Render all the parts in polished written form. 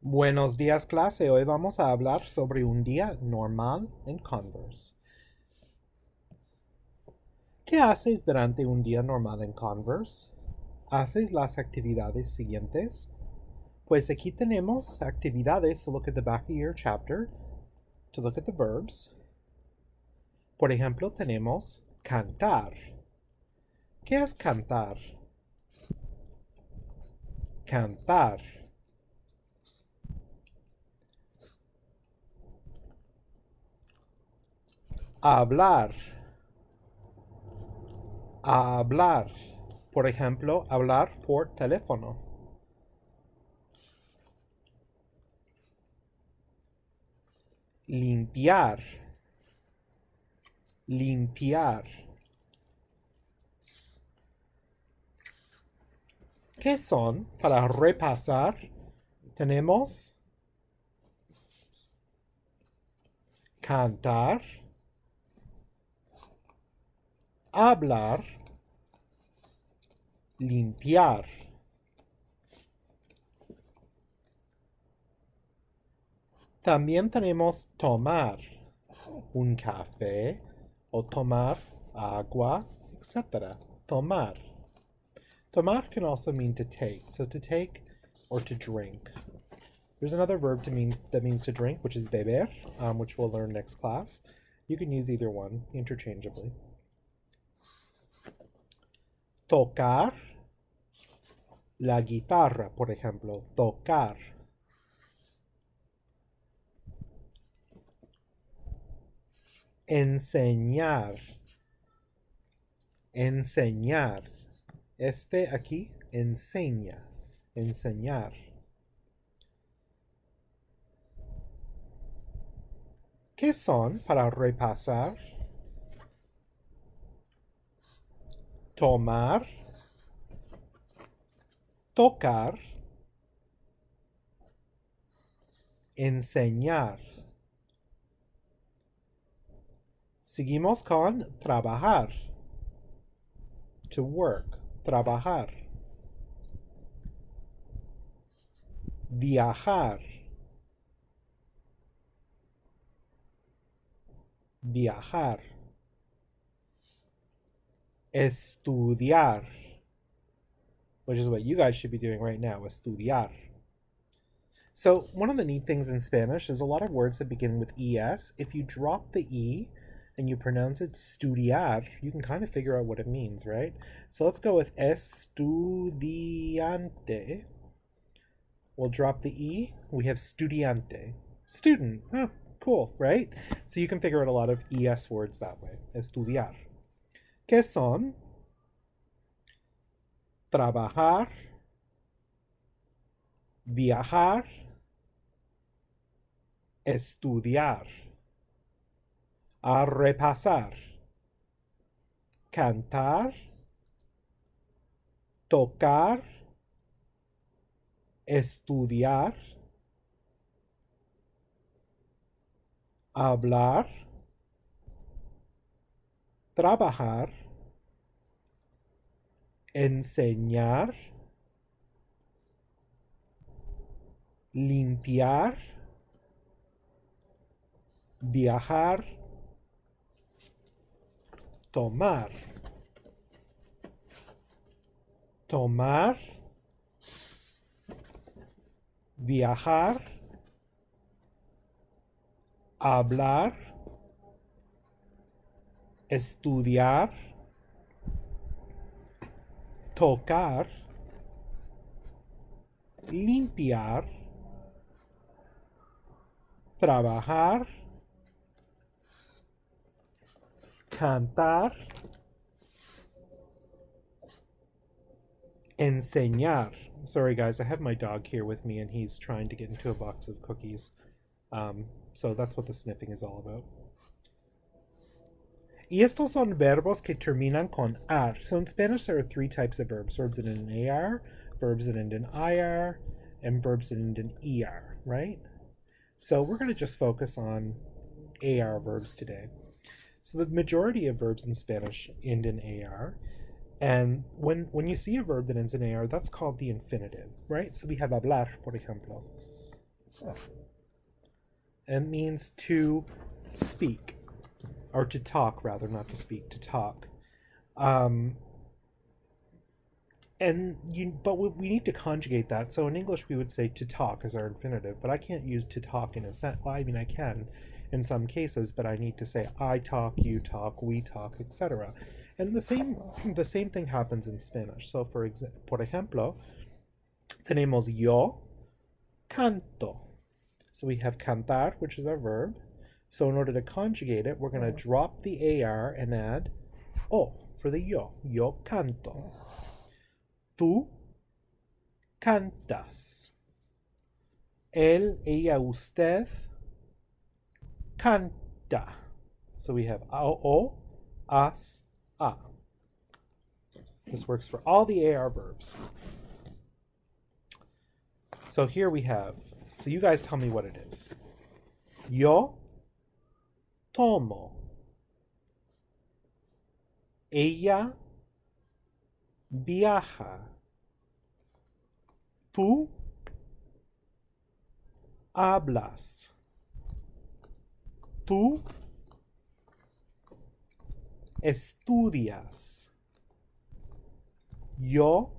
Buenos días, clase. Hoy vamos a hablar sobre un día normal en Converse. ¿Qué haces durante un día normal en Converse? ¿Haces las actividades siguientes? Pues aquí tenemos actividades to look at the back of your chapter, to look at the verbs. Por ejemplo, tenemos cantar. ¿Qué es cantar? Cantar. Hablar. Hablar. Por ejemplo, hablar por teléfono. Limpiar. Limpiar. ¿Qué son? Para repasar, tenemos cantar, hablar, limpiar. También tenemos tomar un café o tomar agua, etc. Tomar. Tomar can also mean to take. So to take or to drink. There's another verb that means to drink, which is beber, which we'll learn next class. You can use either one interchangeably. Tocar la guitarra, por ejemplo. Tocar. Enseñar. Enseñar. Este aquí enseña. Enseñar. ¿Qué son para repasar? Tomar, tocar, enseñar. Seguimos con trabajar. To work, trabajar. Viajar. Viajar. Estudiar, which is what you guys should be doing right now, estudiar. So one of the neat things in Spanish is a lot of words that begin with es. If you drop the e and you pronounce it estudiar, you can kind of figure out what it means, right? So let's go with estudiante. We'll drop the e. We have studiante. Student. Huh, cool, right? So you can figure out a lot of es words that way. Estudiar. ¿Qué son? Trabajar, viajar, estudiar, a repasar, cantar, tocar, estudiar, hablar, trabajar, enseñar, limpiar, viajar, tomar. Tomar, viajar, hablar, estudiar, tocar, limpiar, trabajar, cantar, enseñar. Sorry guys, I have my dog here with me and he's trying to get into a box of cookies. So that's what the sniffing is all about. Y estos son verbos que terminan con ar. So in Spanish there are three types of verbs. Verbs that end in AR, verbs that end in IR, and verbs that end in ER, right? So we're going to just focus on AR verbs today. So the majority of verbs in Spanish end in AR. And when you see a verb that ends in AR, that's called the infinitive, right? So we have hablar, por ejemplo. It means to speak, or to talk, rather, not to speak, to talk. Um, but we need to conjugate that. So in English, we would say to talk as our infinitive, but I can't use to talk in a sense. Well, I mean, I can in some cases, but I need to say I talk, you talk, we talk, etc. And the same thing happens in Spanish. So por ejemplo, tenemos yo canto. So we have cantar, which is our verb. So in order to conjugate it, we're going to drop the AR and add O for the yo. Yo canto. Tú cantas. Él, ella, usted canta. So we have o, as, a. This works for all the AR verbs. So here we have, so you guys tell me what it is. Yo tomo. Ella viaja. Tú hablas. Tú estudias. Yo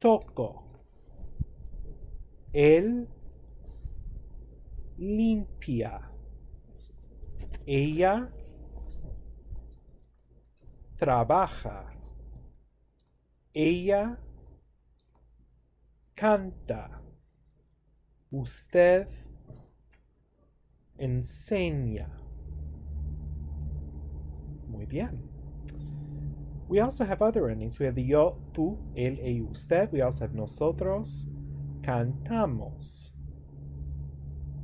toco. Él limpia. Ella trabaja. Ella canta. Usted enseña. Muy bien. We also have other endings. We have the yo, tú, él, ella, usted. We also have nosotros cantamos.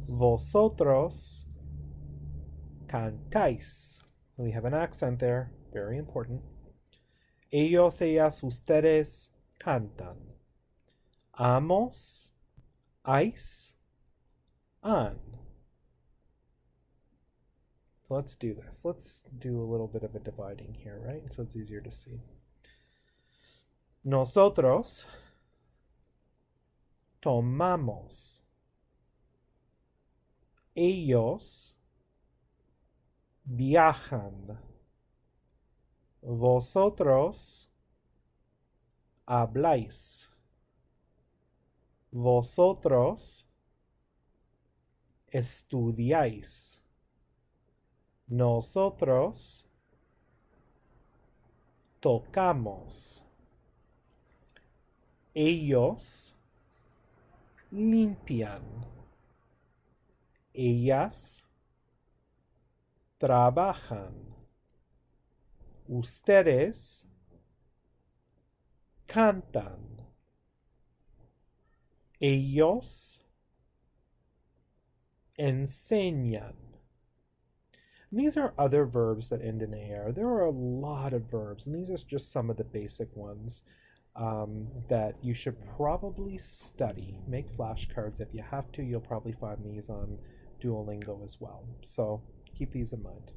Vosotros cantáis. So we have an accent there, very important. Ellos, ellas, ustedes cantan. Amos, ais, an. So let's do this. Let's do a little bit of a dividing here, right? So it's easier to see. Nosotros tomamos. Ellos viajan. Vosotros habláis. Vosotros estudiáis. Nosotros tocamos. Ellos limpian. Ellas trabajan. Ustedes cantan. Ellos enseñan. And these are other verbs that end in AR. There are a lot of verbs, and these are just some of the basic ones that you should probably study. Make flashcards if you have to. You'll probably find these on Duolingo as well. So keep these in mind.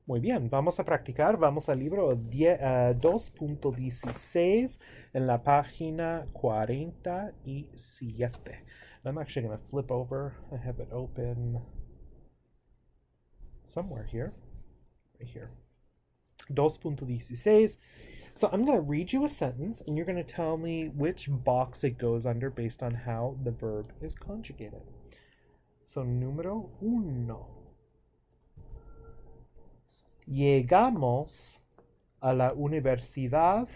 Muy bien, vamos a practicar. Vamos al libro 2.16 en la página 47. I'm actually going to flip over. I have it open somewhere here, right here. 2.16. So I'm going to read you a sentence, and you're going to tell me which box it goes under based on how the verb is conjugated. So, número 1. Llegamos a la universidad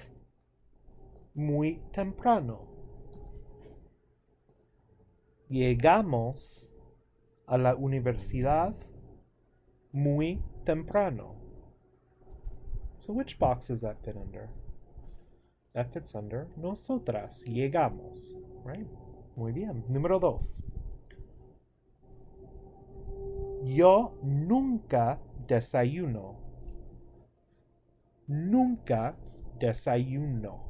muy temprano. Llegamos a la universidad muy temprano. So which box does that fit under? That fits under nosotras. Llegamos, right? Muy bien. Número 2. Yo nunca desayuno. Nunca desayuno.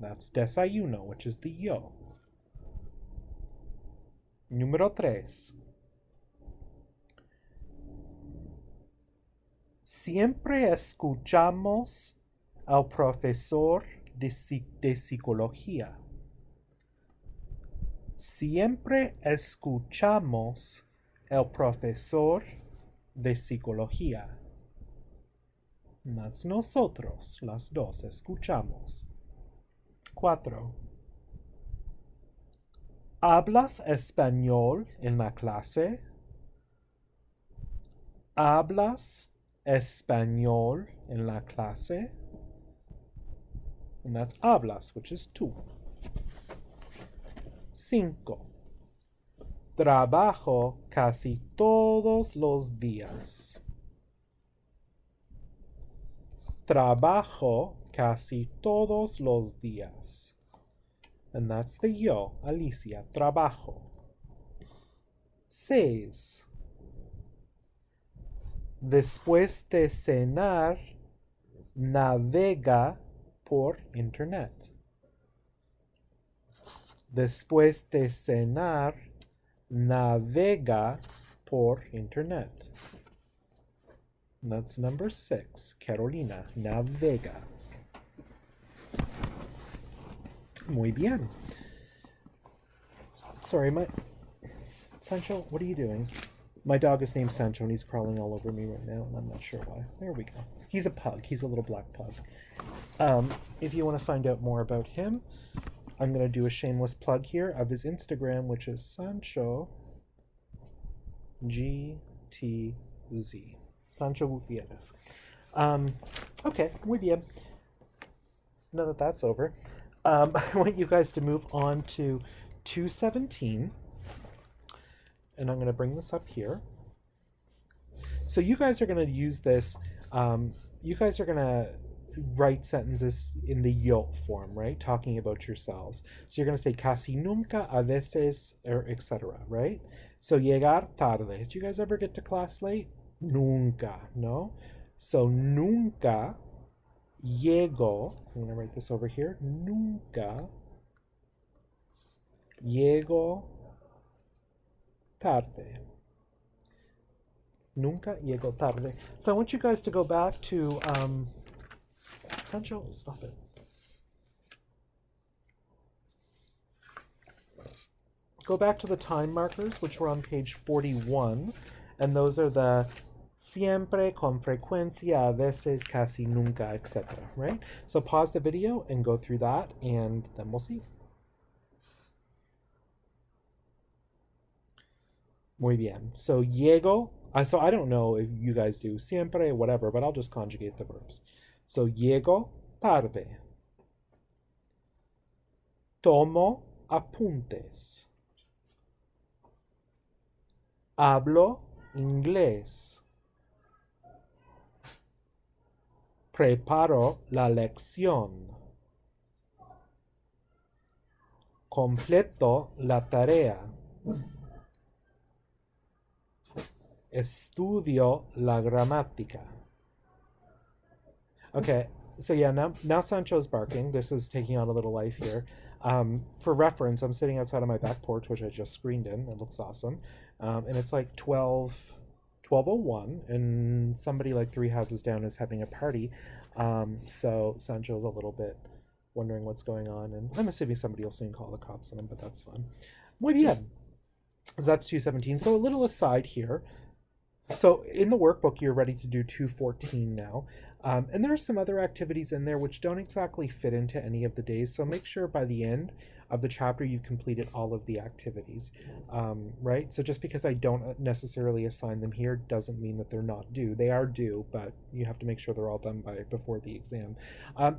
That's desayuno, which is the yo. Número 3. Siempre escuchamos al profesor de psicología. Siempre escuchamos el profesor de psicología. That's nosotros, las dos, escuchamos. 4. ¿Hablas español en la clase? ¿Hablas español en la clase? And that's hablas, which is tú. 5. Trabajo casi todos los días. Trabajo casi todos los días. And that's the yo, Alicia, trabajo. 6. Después de cenar, navega por internet. Después de cenar, navega por internet. And that's number 6, Carolina, navega. Muy bien. Sorry, Sancho, what are you doing? My dog is named Sancho, and he's crawling all over me right now, and I'm not sure why. There we go. He's a pug. He's a little black pug. If you want to find out more about him, I'm going to do a shameless plug here of his Instagram, which is Sancho GTZ. Sancho Gutierrez. Okay, muy bien. Now that that's over, I want you guys to move on to 217. And I'm going to bring this up here. So you guys are going to use this. You guys are going to write sentences in the yo form, right? Talking about yourselves. So you're going to say casi nunca, a veces, or etc., right? So llegar tarde. Did you guys ever get to class late? Nunca, no? So nunca llego. I'm going to write this over here. Nunca llego tarde. Nunca llego tarde. So I want you guys to go back to Sancho, stop it. Go back to the time markers, which were on page 41, and those are the siempre, con frecuencia, a veces, casi nunca, etc. Right? So pause the video and go through that, and then we'll see. Muy bien. So llego. So I don't know if you guys do siempre, whatever, but I'll just conjugate the verbs. So llego tarde. Tomo apuntes. Hablo inglés. Preparo la lección. Completo la tarea. Estudio la gramática. Okay, so yeah, now Sancho's barking. This is taking on a little life here. For reference, I'm sitting outside on my back porch, which I just screened in. It looks awesome. And it's like 12:01, and somebody like 3 houses down is having a party. So Sancho's a little bit wondering what's going on, and I'm assuming somebody will soon call the cops on him, but that's fun. Muy bien. So that's 217. So a little aside here. So in the workbook, you're ready to do 214 now. And there are some other activities in there which don't exactly fit into any of the days. So make sure by the end of the chapter you've completed all of the activities, right? So just because I don't necessarily assign them here doesn't mean that they're not due. They are due, but you have to make sure they're all done before the exam.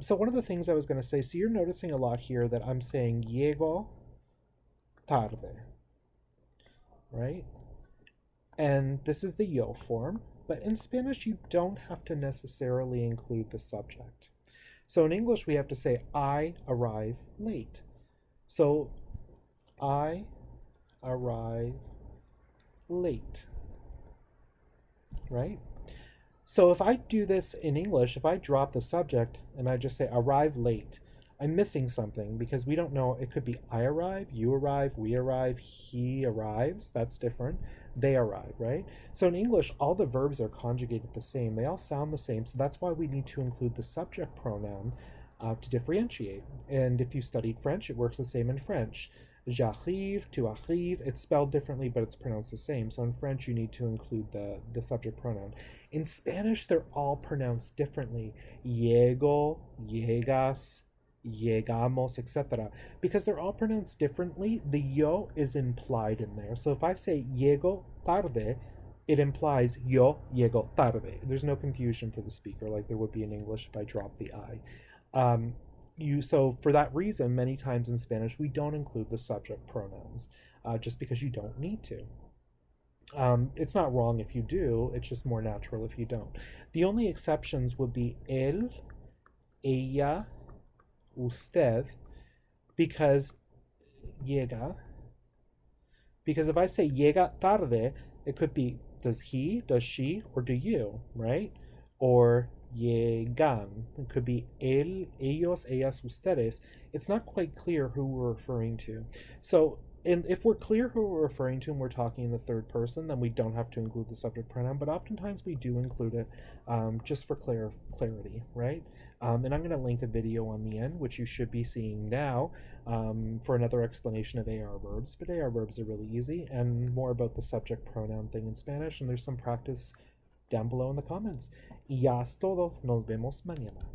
So one of the things I was going to say, so you're noticing a lot here that I'm saying llego tarde, right? And this is the yo form, but in Spanish you don't have to necessarily include the subject. So in English we have to say I arrive late. So I arrive late, right? So if I do this in English, if I drop the subject and I just say arrive late, I'm missing something because we don't know. It could be I arrive, you arrive, we arrive, he arrives. That's different. They arrive, right? So in English, all the verbs are conjugated the same. They all sound the same. So that's why we need to include the subject pronoun to differentiate. And if you studied French, it works the same in French. J'arrive, tu arrives, it's spelled differently, but it's pronounced the same. So in French, you need to include the subject pronoun. In Spanish, they're all pronounced differently. Llego, llegas, llegamos, etc. Because they're all pronounced differently, the yo is implied in there. So if I say llego tarde, it implies yo llego tarde. There's no confusion for the speaker like there would be in English if I drop the I. So for that reason, many times in Spanish we don't include the subject pronouns, just because you don't need to. It's not wrong if you do, it's just more natural if you don't. The only exceptions would be él, ella, usted, because llega. Because if I say llega tarde, it could be does he, does she, or do you, right? Or llegan. It could be él, ellos, ellas, ustedes. It's not quite clear who we're referring to. So, and if we're clear who we're referring to and we're talking in the third person, then we don't have to include the subject pronoun, but oftentimes we do include it just for clarity, right? And I'm going to link a video on the end, which you should be seeing now, for another explanation of AR verbs. But AR verbs are really easy, and more about the subject pronoun thing in Spanish, and there's some practice down below in the comments. Y ya es todo. Nos vemos mañana.